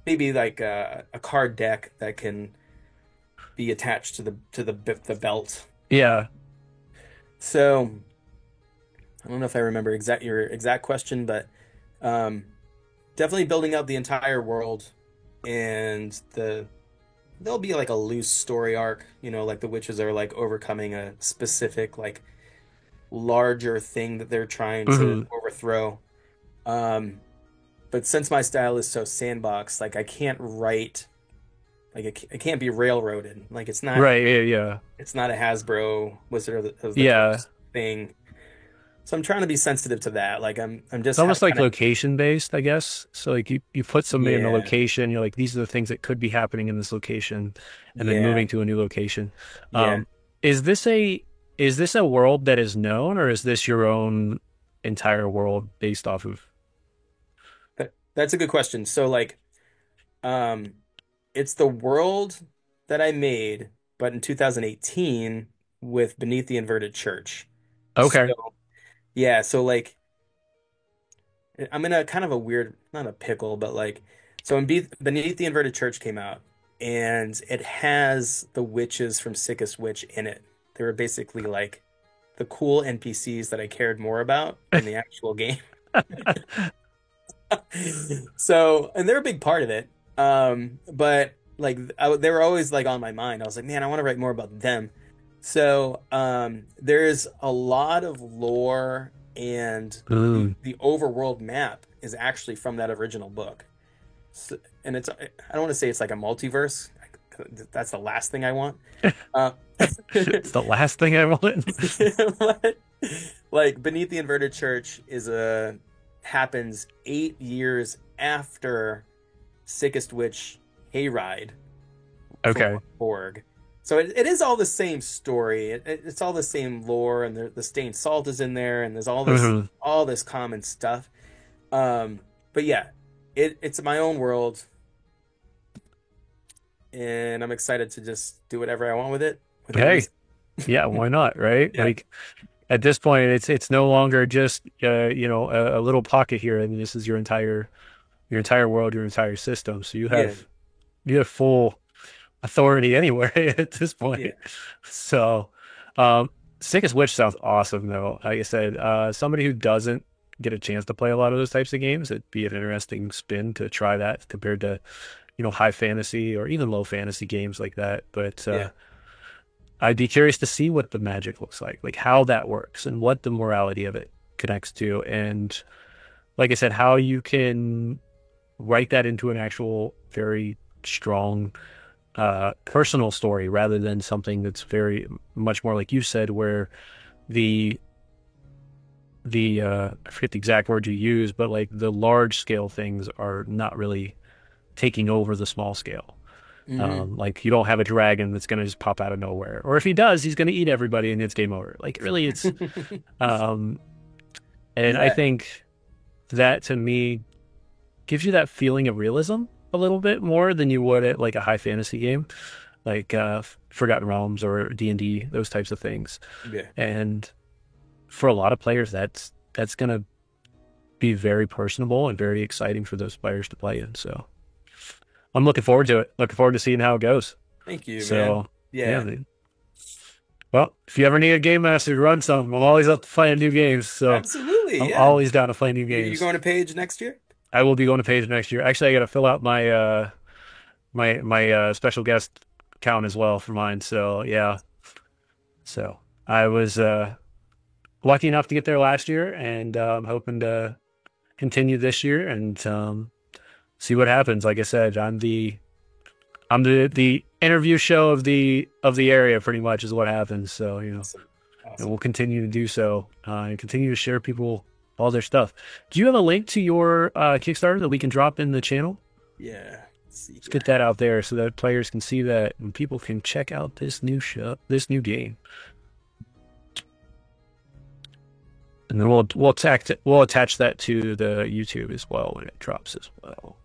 maybe like a card deck that can be attached to the belt. yeah. So I don't know if I remember your exact question, but um, definitely building out the entire world, and there'll be like a loose story arc, like the witches are like overcoming a specific like larger thing that they're trying to Hmm. overthrow. Um, but since my style is so sandbox, like I can't write like it can't be railroaded. Like Right. Yeah, yeah, it's not a Hasbro Wizard of the yeah. Coast thing. So I'm trying to be sensitive to that. Like I'm It's just almost like kind of location based, I guess. So like you put somebody in a yeah, location, you're like, these are the things that could be happening in this location, and then yeah, moving to a new location. yeah. Um, is this a is this a world that is known, or is this your own entire world based off of? That's a good question. So like um it's the world that I made, but in 2018 with Beneath the Inverted Church. Okay. So yeah, so like I'm in a kind of a weird, not a pickle, but like, so Beneath the Inverted Church came out, and it has the witches from Sickest Witch in it. They were basically like the cool NPCs that I cared more about than the actual game. So, and they're a big part of it. But like, they were always like on my mind. I was like, man, I want to write more about them. So, there's a lot of lore, and Mm. the overworld map is actually from that original book. So, and I don't want to say it's like a multiverse. That's the last thing I want. Uh, It's the last thing I want. but, like Beneath the Inverted Church is a happens 8 years after Sickest Witch Hayride from Okay. Borg. So it is all the same story. It's all the same lore, and the stained salt is in there, and there's Hmm. all this common stuff. Um, but yeah, it's my own world, and I'm excited to just do whatever I want with it with Hey, ease. yeah, why not, right? Yeah, Like at this point, it's no longer just a little pocket here. I mean, this is your entire world, your entire system. So yeah, you have full authority anywhere at this yeah. point. So, um, Sickest Witch sounds awesome though. Like I said, somebody who doesn't get a chance to play a lot of those types of games, it'd be an interesting spin to try that compared to, high fantasy or even low fantasy games like that. But Yeah. I'd be curious to see what the magic looks like how that works and what the morality of it connects to. And like I said, how you can write that into an actual very strong personal story rather than something that's very much more like you said, where the I forget the exact word you use, but like the large scale things are not really taking over the small scale. Hmm. Like you don't have a dragon that's going to just pop out of nowhere, or if he does, he's going to eat everybody and it's game over. Like really, it's um, and I Yeah. think that to me gives you that feeling of realism a little bit more than you would at like a high fantasy game, like Forgotten Realms or D&D, those types of things. Yeah. And for a lot of players, that's going to be very personable and very exciting for those players to play in. So I'm looking forward to it. Looking forward to seeing how it goes. Thank you, man. So yeah, Yeah. well, if you ever need a game master to run some, I'm always up to playing new games. So Absolutely. I'm Yeah. always down to play new You games. going to Page next year? I will be going to Page next year. Actually, I got to fill out my special guest count as well for mine. So yeah, so I was lucky enough to get there last year, and I'm hoping to continue this year and see what happens. Like I said, I'm the interview show of the area pretty much is what happens. So Awesome. and Awesome. we'll continue to do so and continue to share people all their stuff. Do you have a link to your Kickstarter that we can drop in the channel? Yeah. Let's see Let's here. get that out there so that players can see that and people can check out this new show, this new game. And then we'll attach that to the YouTube as well when it drops as well.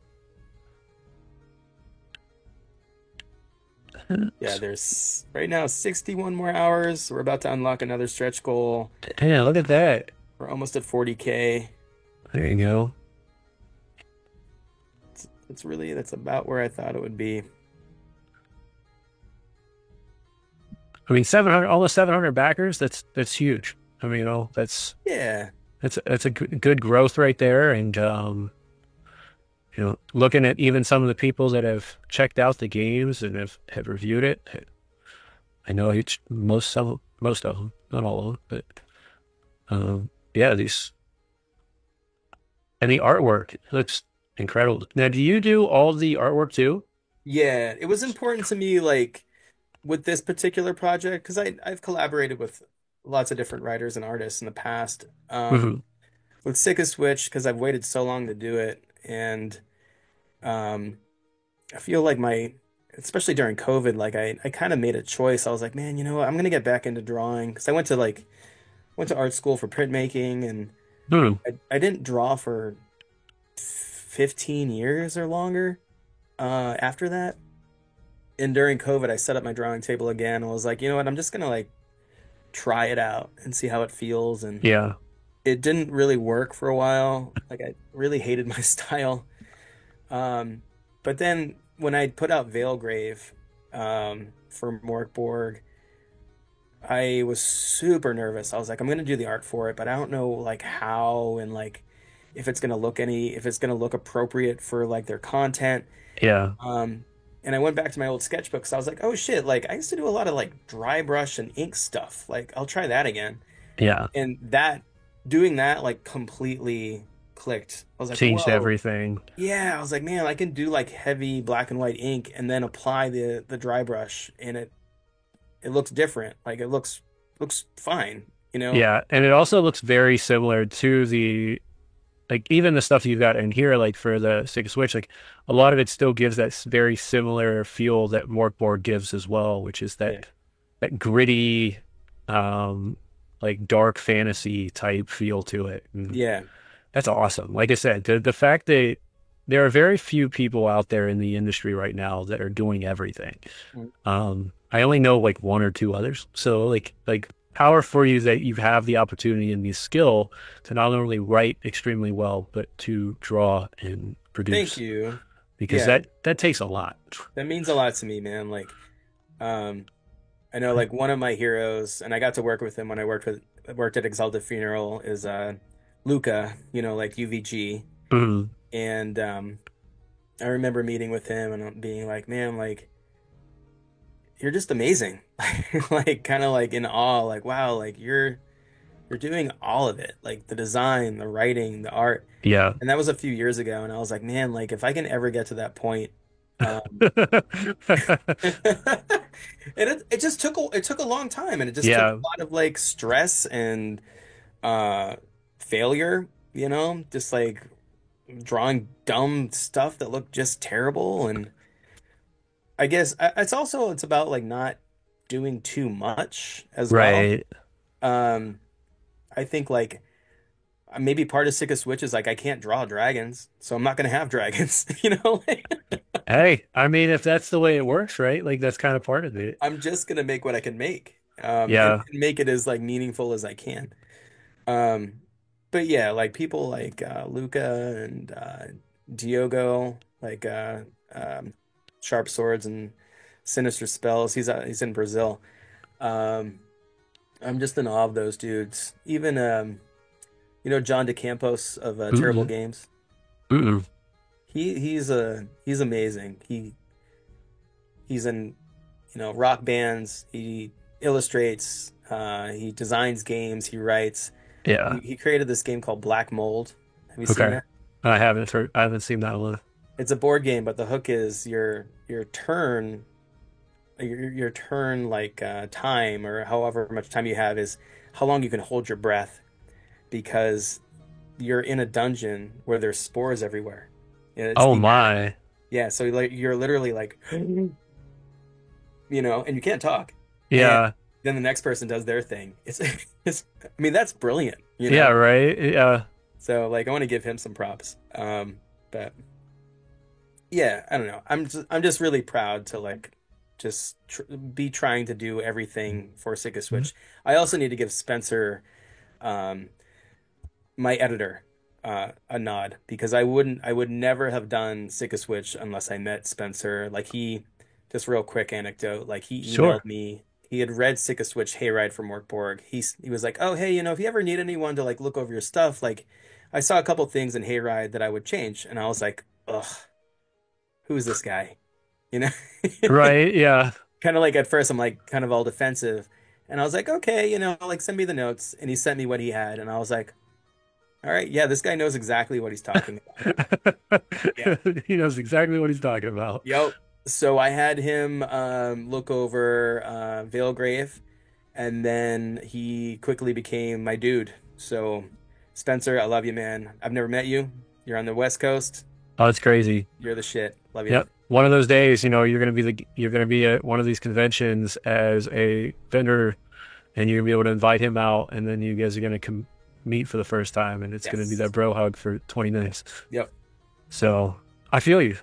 Yeah, there's right now 61 more hours. We're about to unlock another stretch goal. Yeah, look at that. We're almost at 40K. There you go. That's about where I thought it would be. I mean, 700, almost 700 backers. That's huge. I mean, Yeah. that's a good growth right there. And looking at even some of the people that have checked out the games and have reviewed it, I know most of them, not all of them, but yeah, these and the artwork looks incredible. Now, do you do all the artwork too? Yeah, it was important to me, like with this particular project, because I've collaborated with lots of different writers and artists in the past. Hmm. With Sick of Switch, because I've waited so long to do it, and um, I feel like especially during COVID, like I kind of made a choice. I was like, man, you know what? I'm gonna get back into drawing because I went to art school for printmaking, and Hmm. I didn't draw for 15 years or longer after that. And during COVID, I set up my drawing table again. And was like, you know what? I'm just gonna like try it out and see how it feels. And Yeah. it didn't really work for a while. Like I really hated my style. Um, but then when I put out Veilgrave for Morkborg, I was super nervous. I was like, I'm gonna do the art for it, but I don't know like how and like if it's gonna look appropriate for like their content. Yeah. Um, and I went back to my old sketchbooks. I was like, oh shit, like I used to do a lot of like dry brush and ink stuff. Like I'll try that again. Yeah. And that doing that like completely clicked. I was like, Changed whoa. everything. Yeah, I was like, man, I can do like heavy black and white ink and then apply the dry brush and it looks different. Like it looks fine, you know? Yeah. And it also looks very similar to the like even the stuff you've got in here, like for the Sega Switch, like a lot of it still gives that very similar feel that Morkborg gives as well, which is Yeah. that gritty, um, like dark fantasy type feel to it. And Yeah. that's awesome. Like I said, the fact that there are very few people out there in the industry right now that are doing everything. Mm. I only know like one or two others. So like power for you that you have the opportunity and the skill to not only write extremely well, but to draw and Thank produce you. because Yeah, that takes a lot. that means a lot to me, man. Like, um, I know like one of my heroes, and I got to work with him when I worked at Exalted Funeral is Luca, you know, like UVG. Mhm. And I remember meeting with him and being like, man, like you're just amazing. Like kind of like in awe, like wow, like you're doing all of it. Like the design, the writing, the art. Yeah. And that was a few years ago, and I was like, man, like if I can ever get to that point, um, and it took a long time, and it just took a Yeah. lot of like stress and uh, failure, you know, just like drawing dumb stuff that looked just terrible. And I guess it's about like not doing too much as well. Right. Um, I think like maybe part of Sick of Switch is like I can't draw dragons, so I'm not gonna have dragons, you know? Hey, I mean, if that's the way it works, right? Like that's kind of part of it. I'm just gonna make what I can make, Yeah. and make it as like meaningful as I can. Um, but yeah, like people like Luca and Diogo, like Sharp Swords and Sinister Spells. He's in Brazil. Um, I'm just in awe of those dudes. Even you know John DeCampos of Terrible Mm-mm. Games. Mm-mm. He's amazing. He's in rock bands. He illustrates. He designs games. He writes. Yeah. He created this game called Black Mold. Have you seen Okay. that? I haven't seen that one. It's a board game, but the hook is your turn, your turn like time or however much time you have is how long you can hold your breath because you're in a dungeon where there's spores everywhere. Yeah, it's Oh the attic. my. Yeah, so like you're literally like, and you can't talk. And Yeah. then the next person does their thing. It's I mean, that's brilliant, Yeah, right. Yeah. So like I want to give him some props. But yeah, I don't know. I'm just really proud to like just be trying to do everything for Sika Mhm. Switch. I also need to give Spencer, um, my editor, a nod because I would never have done Sika Switch unless I met Spencer. Like just real quick anecdote, like he emailed Sure. me. He had read Sika Switch Hayride from Morkborg. He was like, oh hey, if you ever need anyone to like look over your stuff, like I saw a couple things in Hayride that I would change, and I was like, ugh, who's this guy? You know, Right. Yeah. kind of like at first I'm like kind of all defensive, and I was like, okay, like send me the notes, and he sent me what he had, and I was like, all right, yeah, this guy knows exactly what he's talking about. Yeah. He knows exactly what he's talking about. Yep. So I had him look over Valegrave, and then he quickly became my dude. So, Spencer, I love you, man. I've never met you. You're on the West Coast. Oh, it's crazy. You're the shit. Love you. Yep. One of those days, you're gonna be at one of these conventions as a vendor, and you're gonna be able to invite him out, and then you guys are gonna meet for the first time, and it's gonna be that Yes. bro hug for 20 minutes. Yep. So I feel you.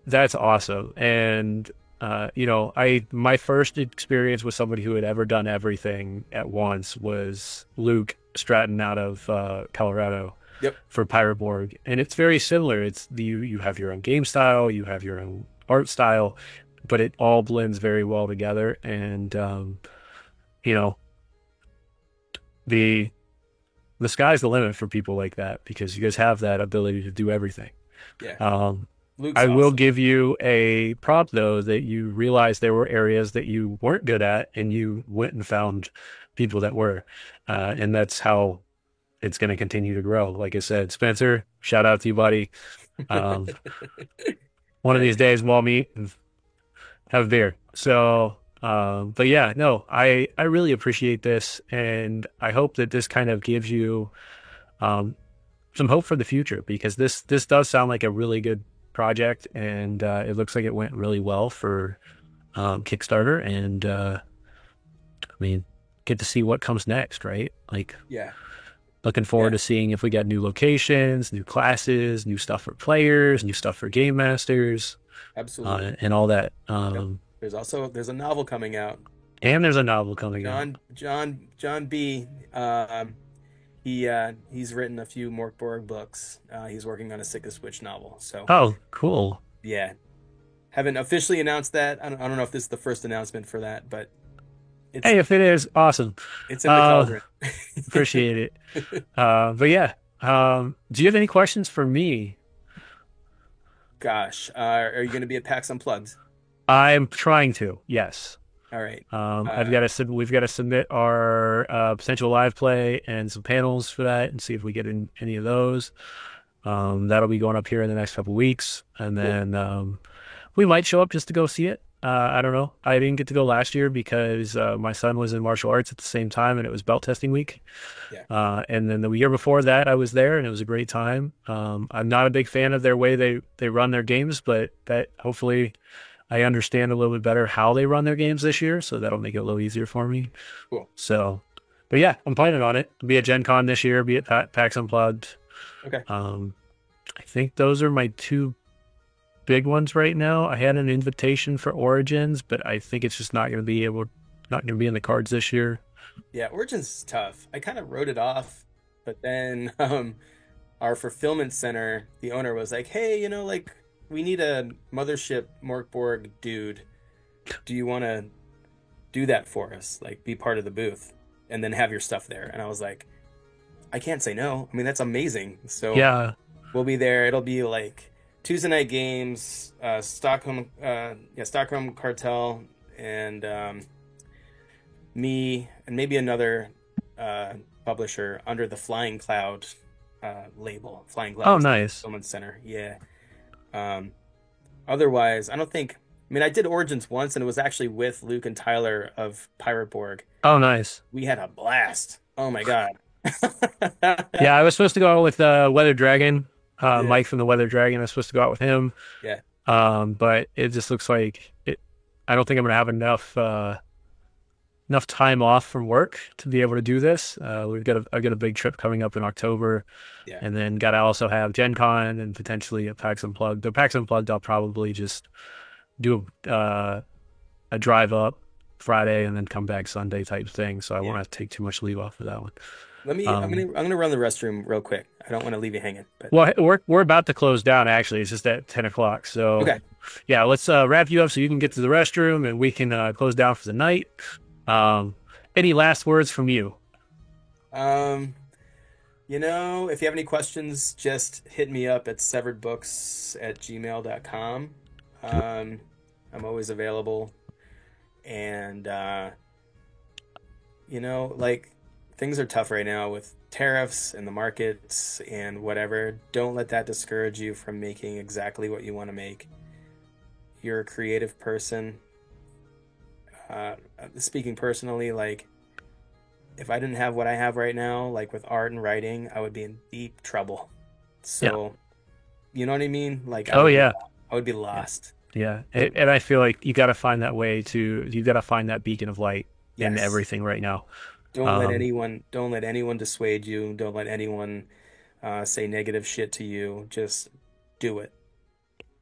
That's awesome. And my first experience with somebody who had ever done everything at once was Luke Stratton out of Colorado Yep. for Pyroborg, and it's very similar. It's you have your own game style, you have your own art style, but it all blends very well together. And you know the the sky's the limit for people like that because you guys have that ability to do everything. Yeah. Um, Luke's I will awesome. give you a prop though that you realized there were areas that you weren't good at, and you went and found people that were, and that's how it's going to continue to grow. Like I said, Spencer, shout out to you, buddy. Um, one of Yeah. these days we'll all meet and have a beer. So, but yeah, no, I really appreciate this, and I hope that this kind of gives you um, some hope for the future because this does sound like a really good project, and it looks like it went really well for Kickstarter, and I mean, get to see what comes next, right? Like, Yeah. looking forward Yeah. to seeing if we got new locations, new classes, new stuff for players, new stuff for game masters, Absolutely. and all that. Yep. There's a novel coming out. And there's a novel coming out. John B. He's written a few Morkborg books. He's working on a Sick of Switch novel. So Oh, cool. yeah, haven't officially announced that. I don't know if this is the first announcement for that, but it's Hey, if it is, awesome. it's in the Uh, cauldron. Appreciate it. But yeah, do you have any questions for me? Gosh, are you going to be at PAX Unplugged? I'm trying to, yes. All right. I've Uh, got to we've got to submit our potential live play and some panels for that and see if we get in any of those. That'll be going up here in the next couple weeks, and cool. then we might show up just to go see it. I don't know. I didn't get to go last year because my son was in martial arts at the same time, and it was belt testing week. Yeah. And then the year before that, I was there, and it was a great time. I'm not a big fan of their way they run their games, but that hopefully I understand a little bit better how they run their games this year, so that'll make it a little easier for me. Cool. So, but yeah, I'm planning on it. Be at Gen Con this year, be at PAX Unplugged. Okay. I think those are my two big ones right now. I had an invitation for Origins, but I think it's just not going to be in the cards this year. Yeah, Origins is tough. I kind of wrote it off, but then our fulfillment center, the owner was like, "Hey, like we need a Mothership Morkborg dude. Do you want to do that for us? Like be part of the booth and then have your stuff there?" And I was like, "I can't say no. I mean, that's amazing." So Yeah. we'll be there. It'll be like Tuesday night games, Stockholm Cartel, and me and maybe another publisher under the Flying Cloud label. Flying Oh, Cloud nice. Fulfillment Center. Yeah. Um, Otherwise, I don't think I mean, I did Origins once, and it was actually with Luke and Tyler of Pirate Borg. Oh, nice. We had a blast. Oh my God. Yeah, I was supposed to go out with Weather Dragon, Yeah, Mike from the Weather Dragon. I was supposed to go out with him, yeah, but it just looks like it. I don't think I'm gonna have enough time off from work to be able to do this. I've got a big trip coming up in October, yeah, and then got to also have Gen Con and potentially a PAX Unplugged. The PAX Unplugged, I'll probably just do a drive up Friday and then come back Sunday type thing. So I yeah. won't have to take too much leave off for that one. I'm Um, gonna run the restroom real quick. I don't want to leave you hanging, but well, we're about to close down. Actually, it's just at 10 o'clock. So okay. yeah, let's wrap you up so you can get to the restroom and we can close down for the night. Um, any last words from you? Um, if you have any questions, just hit me up at severedbooks@gmail.com. Um, I'm always available. And like things are tough right now with tariffs and the markets and whatever. Don't let that discourage you from making exactly what you want to make. You're a creative person. Speaking personally, like if I didn't have what I have right now, like with art and writing, I would be in deep trouble. Yeah. So, you know what I mean? Like Oh yeah. I would be Yeah. lost. Yeah. And I feel like you got to find that way to, you got to find that beacon of light in Yes. everything right now. Don't let Um, anyone dissuade you. Don't let anyone say negative shit to you. Just do it.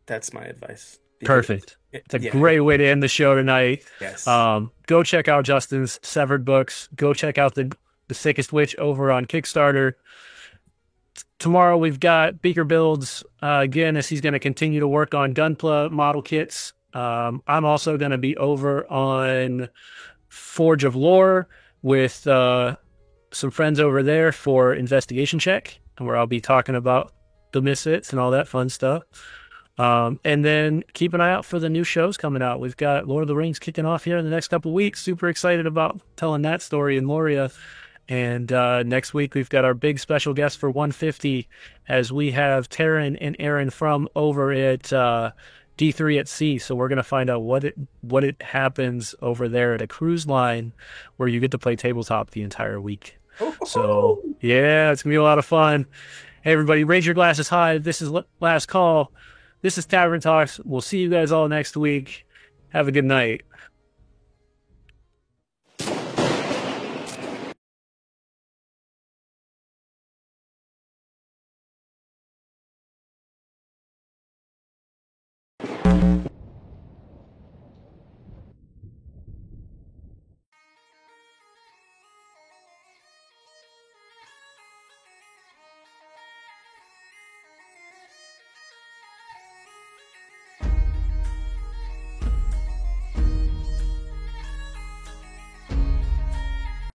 That's my advice. Because Perfect. It's a yeah, great way to end the show tonight. yes. Go check out Justin's Severed Books. Go check out the Sickest Witch over on Kickstarter. Tomorrow we've got Beaker Builds again as he's going to continue to work on Gunpla model kits. I'm also going to be over on Forge of Lore with some friends over there for Investigation Check, where I'll be talking about the Misfits and all that fun stuff. And then keep an eye out for the new shows coming out. We've got Lord of the Rings kicking off here in the next couple of weeks. Super excited about telling that story in Moria. And next week, we've got our big special guest for 150 as we have Taryn and Aaron from over at D3 at Sea. So we're going to find out what it happens over there at a cruise line where you get to play tabletop the entire week. So yeah, it's going to be a lot of fun. Hey, everybody, raise your glasses high. This is Last Call. This is Tavern Talks. We'll see you guys all next week. Have a good night.